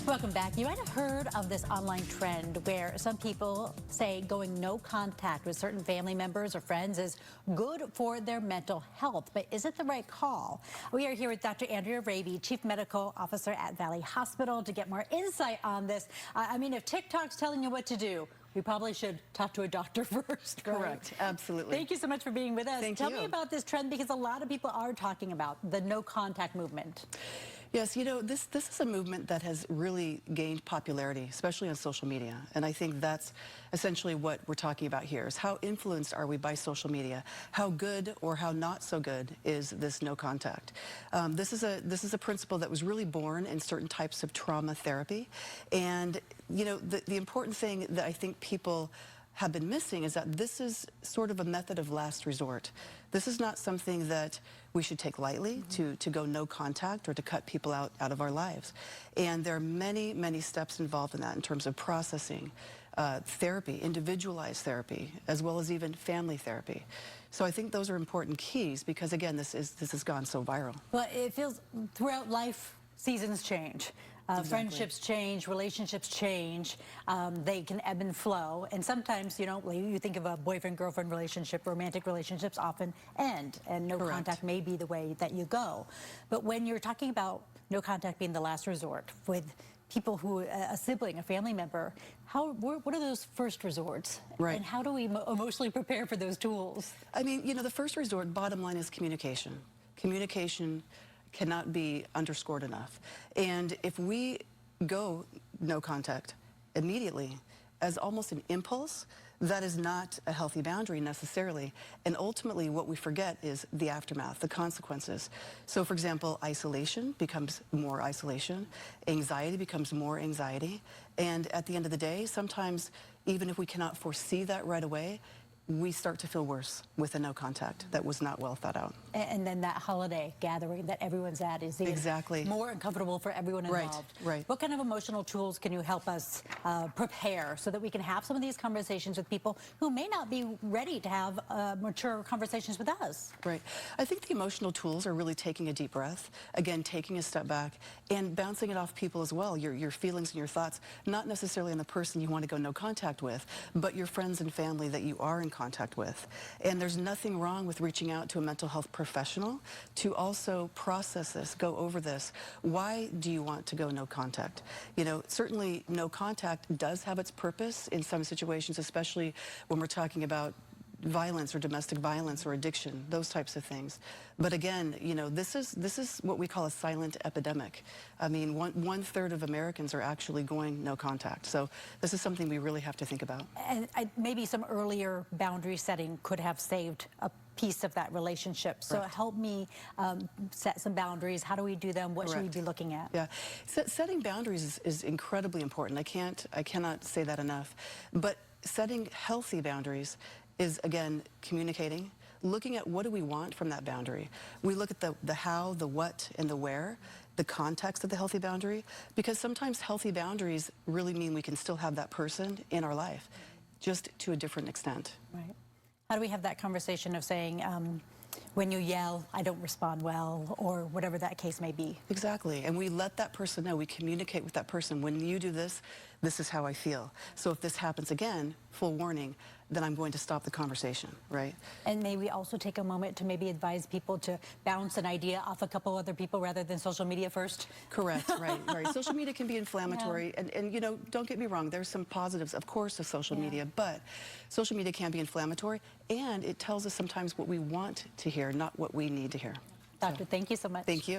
Welcome back. You might have heard of this online trend where some people say going no contact with certain family members or friends is good for their mental health. But is it the right call? We are here with Dr. Andrea Raby, Chief Medical Officer at Valley Hospital, to get more insight on this. I mean, if TikTok's telling you what to do, we probably should talk to a doctor first, right? Correct, absolutely. Thank you so much for being with us. Tell me about this trend, because a lot of people are talking about the no contact movement. Yes, you know, this is a movement that has really gained popularity, especially on social media. And I think that's essentially what we're talking about here, is how influenced are we by social media? How good or how not so good is this no contact? This is a principle that was really born in certain types of trauma therapy. And, you know, the important thing that I think people have been missing is that this is sort of a method of last resort. This is not something that we should take lightly, to go no contact or to cut people out of our lives. And there are many, many steps involved in that in terms of processing, therapy, individualized therapy, as well as even family therapy. So I think those are important keys because, again, this has gone so viral. Well, it feels throughout life, seasons change. Exactly. Friendships change, relationships change, they can ebb and flow, and sometimes, you know, you think of a boyfriend-girlfriend relationship, romantic relationships often end, and no Correct. contact may be the way that you go. But when you're talking about no contact being the last resort with people who, a sibling, a family member, what are those first resorts? Right. And how do we emotionally prepare for those tools? I mean, you know, the first resort, bottom line, is communication. Communication cannot be underscored enough. And if we go no contact immediately as almost an impulse, that is not a healthy boundary necessarily. And ultimately what we forget is the aftermath, the consequences. So for example, isolation becomes more isolation, anxiety becomes more anxiety. And at the end of the day, sometimes even if we cannot foresee that right away, we start to feel worse with a no contact that was not well thought out. And then that holiday gathering that everyone's at is exactly more uncomfortable for everyone involved. Right. What kind of emotional tools can you help us prepare so that we can have some of these conversations with people who may not be ready to have mature conversations with us? Right. I think the emotional tools are really taking a deep breath, again, taking a step back and bouncing it off people as well, your feelings and your thoughts, not necessarily on the person you want to go no contact with, but your friends and family that you are in contact with. And there's nothing wrong with reaching out to a mental health professional to also process this, go over this. Why do you want to go no contact? You know, certainly no contact does have its purpose in some situations, especially when we're talking about violence or domestic violence or addiction, those types of things. But again, you know, this is what we call a silent epidemic. I mean, one third of Americans are actually going no contact. So this is something we really have to think about. And maybe some earlier boundary setting could have saved a piece of that relationship. So help me set some boundaries. How do we do them? What should we be looking at? Yeah, setting boundaries is incredibly important. I cannot say that enough. But setting healthy boundaries is, again, communicating, looking at what do we want from that boundary. We look at the how, the what, and the where, the context of the healthy boundary, because sometimes healthy boundaries really mean we can still have that person in our life, just to a different extent. Right. How do we have that conversation of saying, when you yell, I don't respond well, or whatever that case may be? Exactly, and we let that person know, we communicate with that person, when you do this, this is how I feel. So if this happens again, full warning, then I'm going to stop the conversation, right? And may we also take a moment to maybe advise people to bounce an idea off a couple other people rather than social media first? Correct, right. Social media can be inflammatory, and you know, don't get me wrong, there's some positives, of course, of social media, but social media can be inflammatory, and it tells us sometimes what we want to hear, not what we need to hear. Doctor, thank you so much. Thank you.